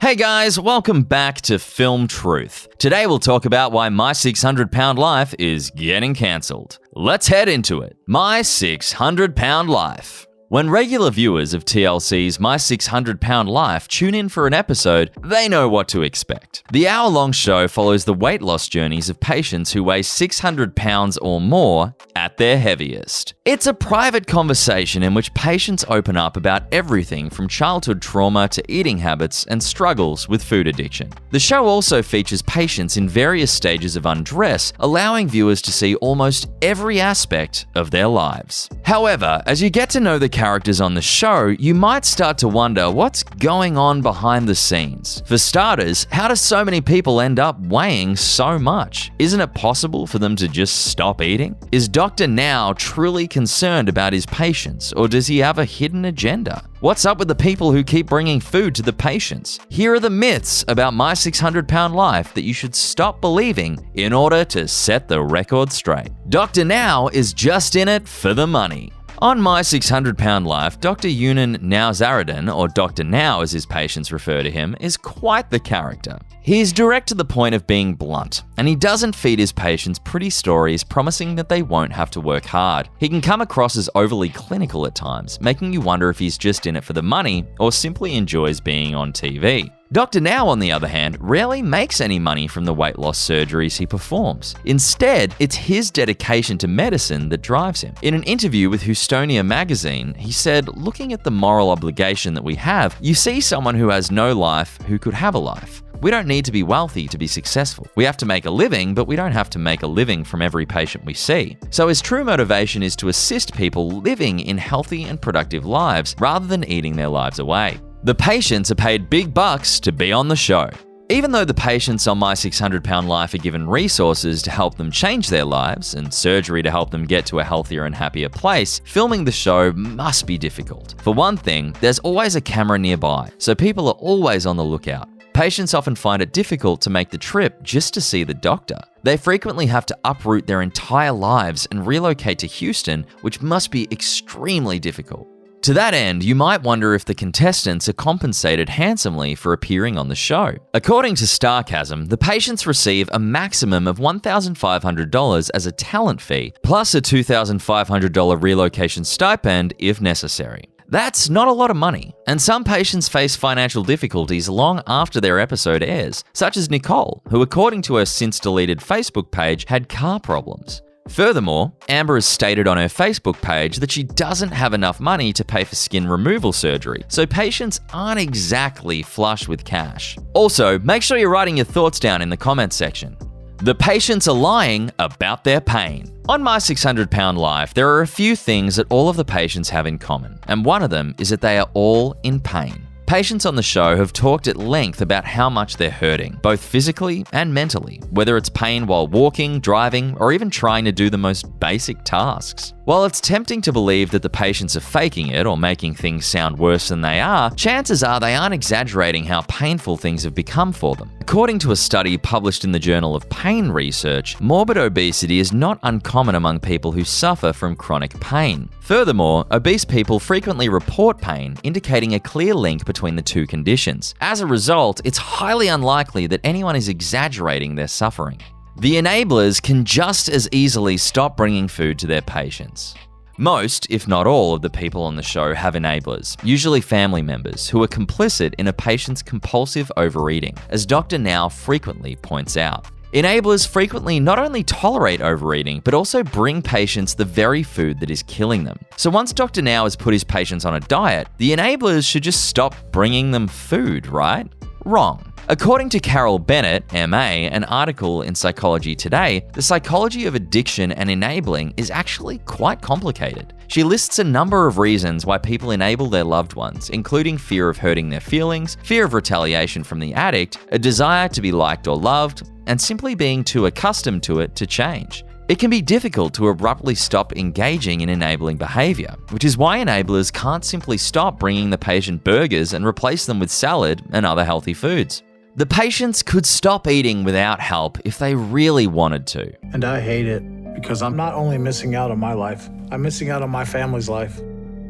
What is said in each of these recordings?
Hey guys, welcome back to Film Truth. Today we'll talk about why My 600 Pound Life is getting cancelled. Let's head into it. My 600 Pound Life. When regular viewers of TLC's My 600 Pound Life tune in for an episode, they know what to expect. The hour-long show follows the weight loss journeys of patients who weigh 600 pounds or more at their heaviest. It's a private conversation in which patients open up about everything from childhood trauma to eating habits and struggles with food addiction. The show also features patients in various stages of undress, allowing viewers to see almost every aspect of their lives. However, as you get to know the characters on the show, you might start to wonder what's going on behind the scenes. For starters, how do so many people end up weighing so much? Isn't it possible for them to just stop eating? Is Dr. Now truly concerned about his patients, or does he have a hidden agenda? What's up with the people who keep bringing food to the patients? Here are the myths about My 600 Pound Life that you should stop believing in order to set the record straight. Dr. Now is just in it for the money. On My 600 Pound Life, Dr. Yunan Nowzaradan, or Dr. Now as his patients refer to him, is quite the character. He's direct to the point of being blunt, and he doesn't feed his patients pretty stories promising that they won't have to work hard. He can come across as overly clinical at times, making you wonder if he's just in it for the money or simply enjoys being on TV. Dr. Now, on the other hand, rarely makes any money from the weight loss surgeries he performs. Instead, it's his dedication to medicine that drives him. In an interview with Houstonia magazine, he said, "Looking at the moral obligation that we have, you see someone who has no life who could have a life. We don't need to be wealthy to be successful. We have to make a living, but we don't have to make a living from every patient we see." So his true motivation is to assist people living in healthy and productive lives rather than eating their lives away. The patients are paid big bucks to be on the show. Even though the patients on My 600 Pound Life are given resources to help them change their lives and surgery to help them get to a healthier and happier place, filming the show must be difficult. For one thing, there's always a camera nearby, so people are always on the lookout. Patients often find it difficult to make the trip just to see the doctor. They frequently have to uproot their entire lives and relocate to Houston, which must be extremely difficult. To that end, you might wonder if the contestants are compensated handsomely for appearing on the show. According to Starcasm, the patients receive a maximum of $1,500 as a talent fee, plus a $2,500 relocation stipend if necessary. That's not a lot of money, and some patients face financial difficulties long after their episode airs, such as Nicole, who according to her since-deleted Facebook page had car problems. Furthermore, Amber has stated on her Facebook page that she doesn't have enough money to pay for skin removal surgery, so patients aren't exactly flush with cash. Also, make sure you're writing your thoughts down in the comments section. The patients are lying about their pain. On My 600 Pound Life, there are a few things that all of the patients have in common, and one of them is that they are all in pain. Patients on the show have talked at length about how much they're hurting, both physically and mentally, whether it's pain while walking, driving, or even trying to do the most basic tasks. While it's tempting to believe that the patients are faking it or making things sound worse than they are, chances are they aren't exaggerating how painful things have become for them. According to a study published in the Journal of Pain Research, morbid obesity is not uncommon among people who suffer from chronic pain. Furthermore, obese people frequently report pain, indicating a clear link between the two conditions. As a result, it's highly unlikely that anyone is exaggerating their suffering. The enablers can just as easily stop bringing food to their patients. Most, if not all, of the people on the show have enablers, usually family members, who are complicit in a patient's compulsive overeating, as Dr. Now frequently points out. Enablers frequently not only tolerate overeating, but also bring patients the very food that is killing them. So once Dr. Now has put his patients on a diet, the enablers should just stop bringing them food, right? Wrong. According to Carol Bennett, MA, an article in Psychology Today, the psychology of addiction and enabling is actually quite complicated. She lists a number of reasons why people enable their loved ones, including fear of hurting their feelings, fear of retaliation from the addict, a desire to be liked or loved, and simply being too accustomed to it to change. It can be difficult to abruptly stop engaging in enabling behavior, which is why enablers can't simply stop bringing the patient burgers and replace them with salad and other healthy foods. The patients could stop eating without help if they really wanted to. And I hate it because I'm not only missing out on my life, I'm missing out on my family's life.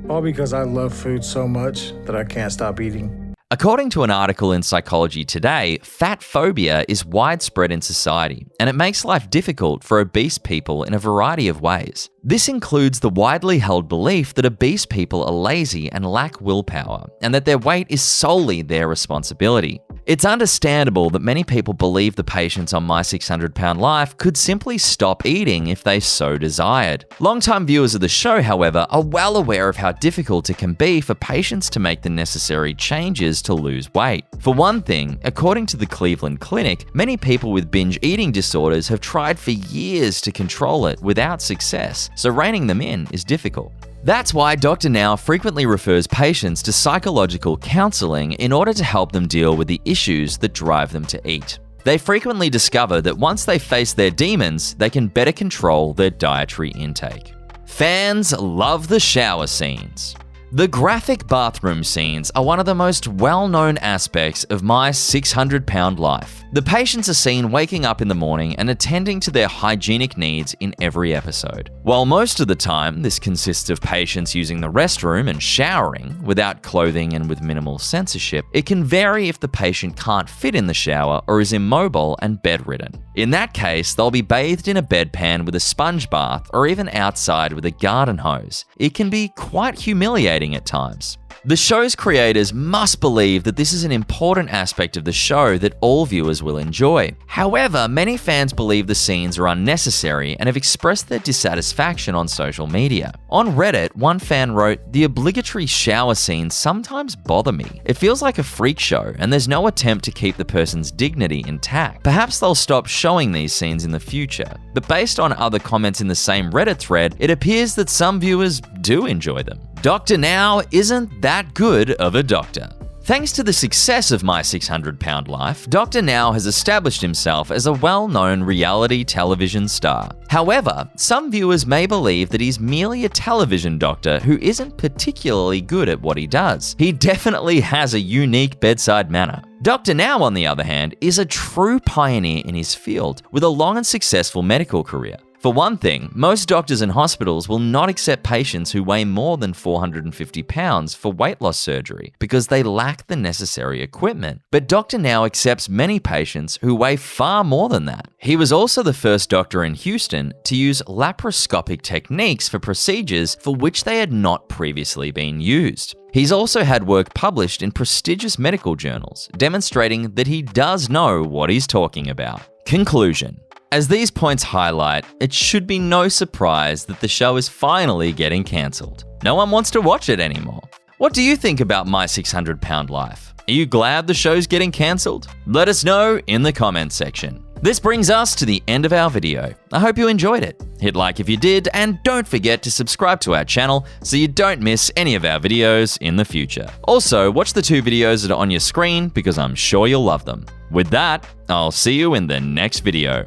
All because I love food so much that I can't stop eating. According to an article in Psychology Today, fat phobia is widespread in society, and it makes life difficult for obese people in a variety of ways. This includes the widely held belief that obese people are lazy and lack willpower, and that their weight is solely their responsibility. It's understandable that many people believe the patients on My 600 Pound Life could simply stop eating if they so desired. Longtime viewers of the show, however, are well aware of how difficult it can be for patients to make the necessary changes to lose weight. For one thing, according to the Cleveland Clinic, many people with binge eating disorders have tried for years to control it without success, so reining them in is difficult. That's why Dr. Now frequently refers patients to psychological counseling in order to help them deal with the issues that drive them to eat. They frequently discover that once they face their demons, they can better control their dietary intake. Fans love the shower scenes. The graphic bathroom scenes are one of the most well-known aspects of My 600 Pound Life. The patients are seen waking up in the morning and attending to their hygienic needs in every episode. While most of the time this consists of patients using the restroom and showering without clothing and with minimal censorship, it can vary if the patient can't fit in the shower or is immobile and bedridden. In that case, they'll be bathed in a bedpan with a sponge bath or even outside with a garden hose. It can be quite humiliating at times. The show's creators must believe that this is an important aspect of the show that all viewers will enjoy. However, many fans believe the scenes are unnecessary and have expressed their dissatisfaction on social media. On Reddit, one fan wrote, "The obligatory shower scenes sometimes bother me. It feels like a freak show and there's no attempt to keep the person's dignity intact. Perhaps they'll stop showing these scenes in the future." But based on other comments in the same Reddit thread, it appears that some viewers do enjoy them. Dr. Now isn't that good of a doctor. Thanks to the success of My 600 Pound Life, Dr. Now has established himself as a well-known reality television star. However, some viewers may believe that he's merely a television doctor who isn't particularly good at what he does. He definitely has a unique bedside manner. Dr. Now, on the other hand, is a true pioneer in his field with a long and successful medical career. For one thing, most doctors and hospitals will not accept patients who weigh more than 450 pounds for weight loss surgery because they lack the necessary equipment. But Dr. Now accepts many patients who weigh far more than that. He was also the first doctor in Houston to use laparoscopic techniques for procedures for which they had not previously been used. He's also had work published in prestigious medical journals, demonstrating that he does know what he's talking about. Conclusion. As these points highlight, it should be no surprise that the show is finally getting cancelled. No one wants to watch it anymore. What do you think about My 600 Pound Life? Are you glad the show's getting cancelled? Let us know in the comments section. This brings us to the end of our video. I hope you enjoyed it. Hit like if you did, and don't forget to subscribe to our channel so you don't miss any of our videos in the future. Also, watch the 2 videos that are on your screen because I'm sure you'll love them. With that, I'll see you in the next video.